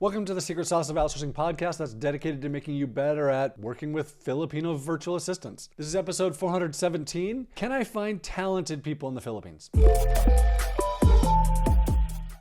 Welcome to the Secret Sauce of Outsourcing podcast that's dedicated to making you better at working with Filipino virtual assistants. This is episode 417. Can I find talented people in the Philippines?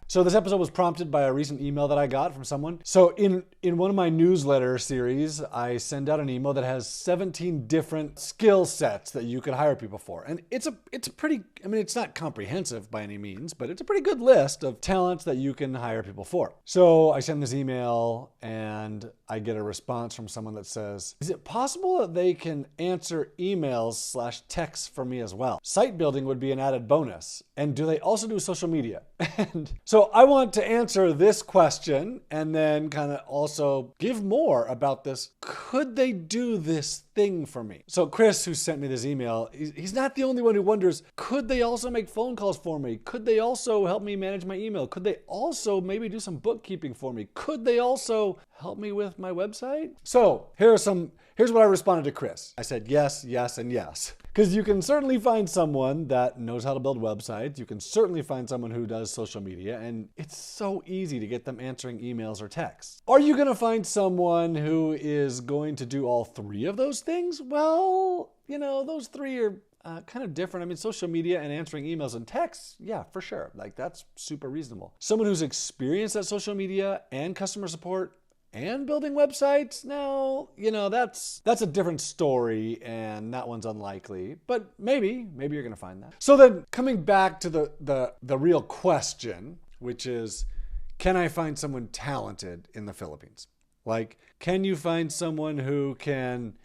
So this episode was prompted by a recent email that I got from someone. So in one of my newsletter series, I send out an email that has 17 different skill sets that you could hire people for. And it's a pretty, I mean, it's not comprehensive by any means, but it's a pretty good list of talents that you can hire people for. So I send this email and I get a response from someone that says, is it possible that they can answer emails/texts for me as well? Site building would be an added bonus. And do they also do social media? And so I want to answer this question and then kind of also give more about this. Could they do this thing for me? So Chris, who sent me this email, he's not the only one who wonders, could they also make phone calls for me? Could they also help me manage my email? Could they also maybe do some bookkeeping for me? Could they also help me with my website? So here's what I responded to Chris. I said yes, yes, and yes. Because you can certainly find someone that knows how to build websites. You can certainly find someone who does social media, and it's so easy to get them answering emails or texts. Are you going to find someone who is going to do all three of those things? Well, those three are kind of different. I mean, social media and answering emails and texts, yeah, for sure. Like, that's super reasonable. Someone who's experienced at social media and customer support and building websites, now, that's a different story, and that one's unlikely, but maybe you're going to find that. So then coming back to the real question, which is, can I find someone talented in the Philippines? Like, can you find someone who can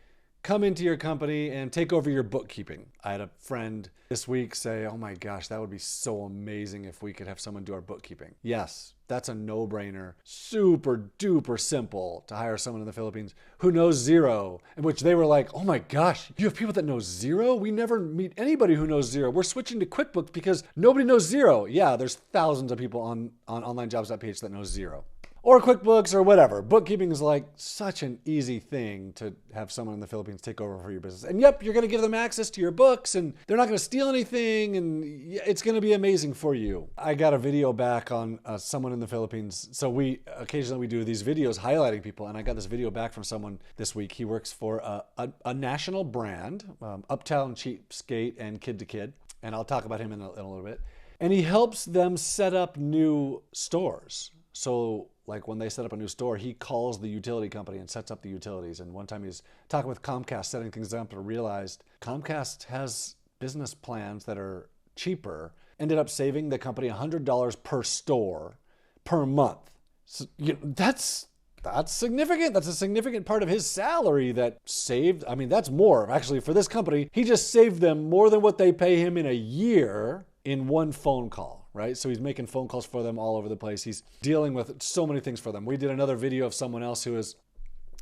come into your company and take over your bookkeeping? I had a friend this week say, oh my gosh, that would be so amazing if we could have someone do our bookkeeping. Yes, that's a no-brainer. Super duper simple to hire someone in the Philippines who knows Xero, in which they were like, oh my gosh, you have people that know Xero? We never meet anybody who knows Xero. We're switching to QuickBooks because nobody knows Xero. Yeah, there's thousands of people on onlinejobs.ph that know Xero. Or QuickBooks or whatever. Bookkeeping is like such an easy thing to have someone in the Philippines take over for your business. And yep, you're going to give them access to your books and they're not going to steal anything and it's going to be amazing for you. I got a video back on someone in the Philippines. So we occasionally do these videos highlighting people, and I got this video back from someone this week. He works for a national brand, Uptown Cheapskate and Kid to Kid. And I'll talk about him in a little bit. And he helps them set up new stores. So like when they set up a new store, he calls the utility company and sets up the utilities. And one time he's talking with Comcast, setting things up, and realized Comcast has business plans that are cheaper. Ended up saving the company $100 per store per month. So, that's significant. That's a significant part of his salary that saved. I mean, that's more actually for this company. He just saved them more than what they pay him in a year in one phone call, right? So he's making phone calls for them all over the place. He's dealing with so many things for them. We did another video of someone else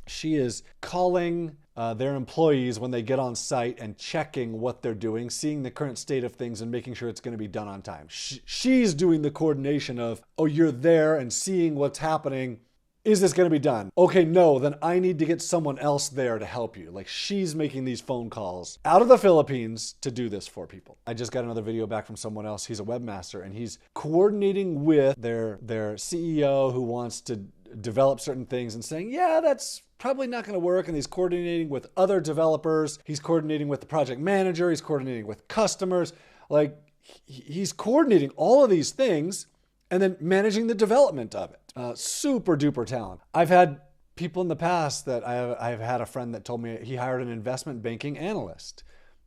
she is calling their employees when they get on site and checking what they're doing, seeing the current state of things and making sure it's going to be done on time. She's doing the coordination of, oh, you're there and seeing what's happening. Is this going to be done? Okay, no, then I need to get someone else there to help you. Like, she's making these phone calls out of the Philippines to do this for people. I just got another video back from someone else. He's a webmaster and he's coordinating with their CEO who wants to develop certain things and saying, yeah, that's probably not going to work. And he's coordinating with other developers. He's coordinating with the project manager. He's coordinating with customers. Like, he's coordinating all of these things and then managing the development of it. Super duper talent. I've had people in the past that I've had a friend that told me he hired an investment banking analyst.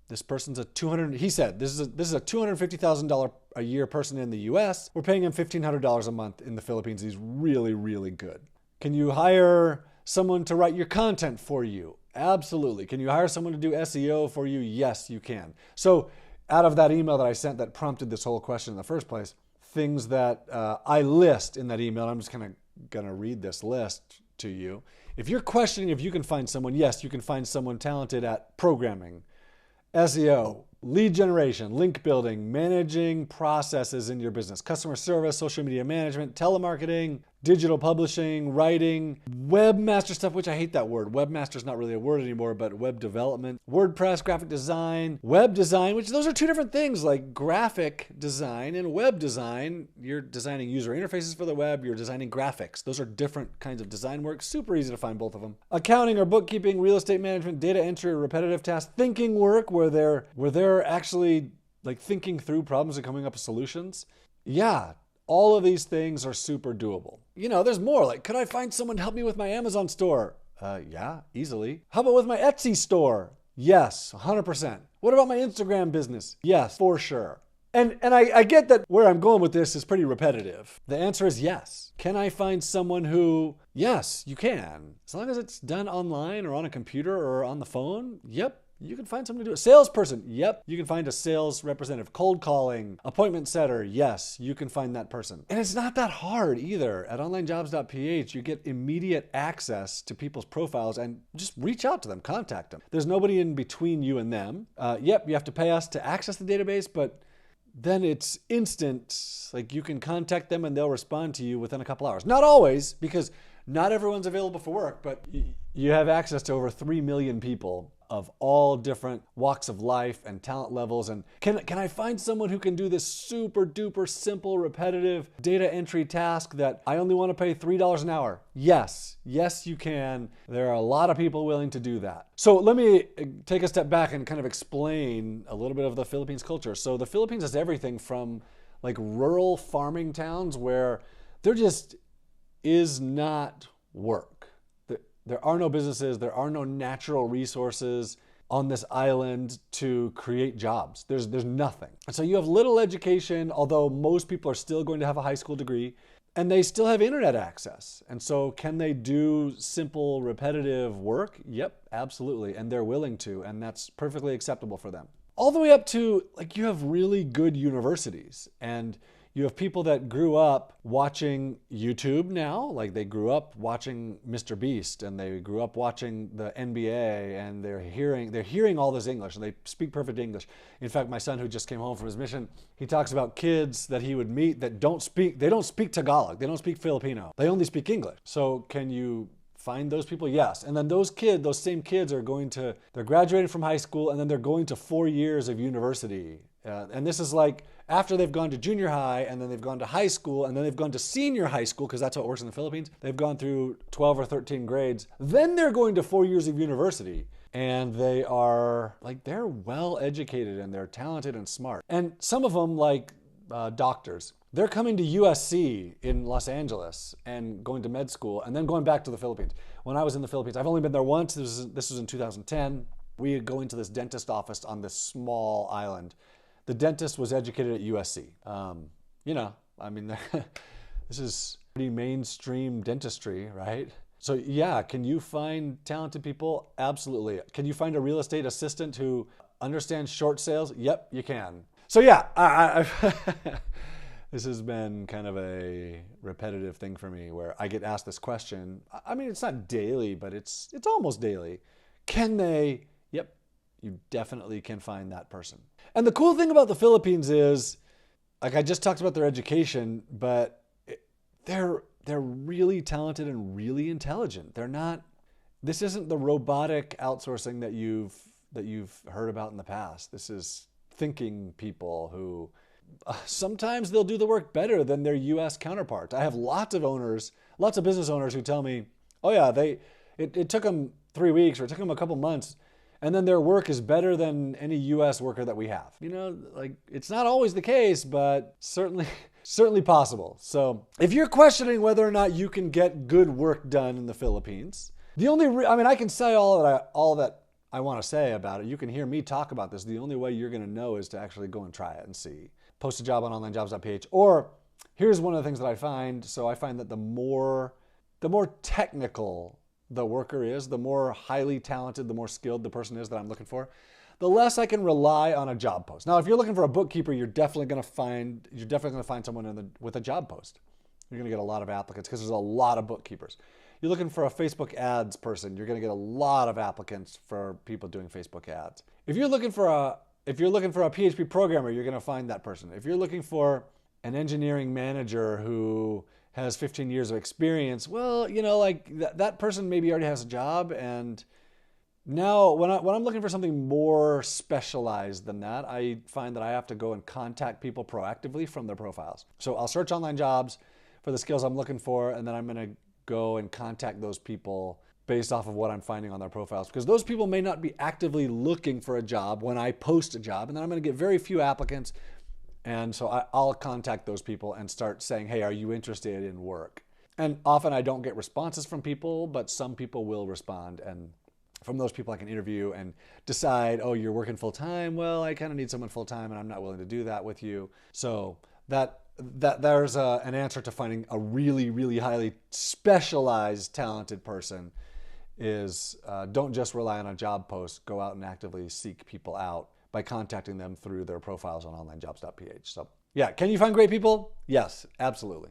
This person's he said, this is a $250,000 a year person in the US. We're paying him $1,500 a month in the Philippines. He's really, really good. Can you hire someone to write your content for you? Absolutely. Can you hire someone to do SEO for you? Yes, you can. So out of that email that I sent that prompted this whole question in the first place, things that I list in that email. I'm just kind of going to read this list to you. If you're questioning if you can find someone, yes, you can find someone talented at programming, SEO, lead generation, link building, managing processes in your business, customer service, social media management, telemarketing, digital publishing, writing, webmaster stuff, which I hate that word. Webmaster is not really a word anymore, but web development, WordPress, graphic design, web design, which those are two different things. Like graphic design and web design, you're designing user interfaces for the web, you're designing graphics. Those are different kinds of design work. Super easy to find both of them. Accounting or bookkeeping, real estate management, data entry, or repetitive tasks, thinking work where they're actually like thinking through problems and coming up with solutions. Yeah, all of these things are super doable. You know, there's more. Like, could I find someone to help me with my Amazon store? Yeah, easily. How about with my Etsy store? Yes, 100%. What about my Instagram business? Yes, for sure. And I get that where I'm going with this is pretty repetitive. The answer is yes. Can I find someone who, yes, you can. As long as it's done online or on a computer or on the phone, yep. You can find someone to do it. Salesperson, yep. You can find a sales representative. Cold calling, appointment setter, yes, you can find that person. And it's not that hard either. At onlinejobs.ph, you get immediate access to people's profiles and just reach out to them, contact them. There's nobody in between you and them. Yep, you have to pay us to access the database, but then it's instant. Like you can contact them and they'll respond to you within a couple hours. Not always, because not everyone's available for work, but you have access to over 3 million people of all different walks of life and talent levels. And can I find someone who can do this super duper simple, repetitive data entry task that I only want to pay $3 an hour? Yes, you can. There are a lot of people willing to do that. So let me take a step back and kind of explain a little bit of the Philippines culture. So the Philippines is everything from like rural farming towns where there just is not work. There are no businesses, there are no natural resources on this island to create jobs. There's nothing. And so you have little education, although most people are still going to have a high school degree, and they still have internet access. And so can they do simple, repetitive work? Yep, absolutely. And they're willing to, and that's perfectly acceptable for them. All the way up to, like, you have really good universities, and you have people that grew up watching YouTube now, like they grew up watching Mr. Beast and they grew up watching the NBA, and they're hearing all this English and they speak perfect English. In fact, my son who just came home from his mission, he talks about kids that he would meet that don't speak Tagalog, they don't speak Filipino, they only speak English. So can you find those people? Yes. And then those same kids are they're graduating from high school and then they're going to 4 years of university. And this is like after they've gone to junior high and then they've gone to high school and then they've gone to senior high school, because that's how it works in the Philippines. They've gone through 12 or 13 grades. Then they're going to 4 years of university. And they're well educated and they're talented and smart. And some of them, like doctors, they're coming to USC in Los Angeles and going to med school and then going back to the Philippines. When I was in the Philippines, I've only been there once. This was in 2010. We go into this dentist office on this small island. The dentist was educated at USC. This is pretty mainstream dentistry, right? So yeah, can you find talented people? Absolutely. Can you find a real estate assistant who understands short sales? Yep, you can. So yeah, this has been kind of a repetitive thing for me where I get asked this question. I mean, it's not daily, but it's almost daily. Can they? Yep, you definitely can find that person. And the cool thing about the Philippines is, like I just talked about their education, but they're really talented and really intelligent. This isn't the robotic outsourcing that you've heard about in the past. This is thinking people who sometimes they'll do the work better than their US counterparts. I have lots of business owners who tell me, oh yeah, it took them 3 weeks or it took them a couple months, and then their work is better than any US worker that we have. You know, like it's not always the case, but certainly possible. So if you're questioning whether or not you can get good work done in the Philippines, I can say all that I want to say about it. You can hear me talk about this. The only way you're going to know is to actually go and try it and see. Post a job on onlinejobs.ph. Or here's one of the things that I find. So I find that the more technical the worker is, the more highly talented, the more skilled the person is that I'm looking for, the less I can rely on a job post. Now, if you're looking for a bookkeeper, you're definitely going to find someone with a job post. You're going to get a lot of applicants because there's a lot of bookkeepers. You're looking for a Facebook ads person, you're going to get a lot of applicants for people doing Facebook ads. If you're looking for a PHP programmer, you're going to find that person. If you're looking for an engineering manager who has 15 years of experience. Well, like that person maybe already has a job, and now when I'm looking for something more specialized than that, I find that I have to go and contact people proactively from their profiles. So I'll search online jobs for the skills I'm looking for, and then I'm going to go and contact those people based off of what I'm finding on their profiles, because those people may not be actively looking for a job when I post a job, and then I'm going to get very few applicants. And so I'll contact those people and start saying, hey, are you interested in work? And often I don't get responses from people, but some people will respond. And from those people I can interview and decide, oh, you're working full time? Well, I kind of need someone full time and I'm not willing to do that with you. So that there's an answer to finding a really, really highly specialized, talented person is don't just rely on a job post. Go out and actively seek people out by contacting them through their profiles on onlinejobs.ph. So yeah, can you find great people? Yes, absolutely.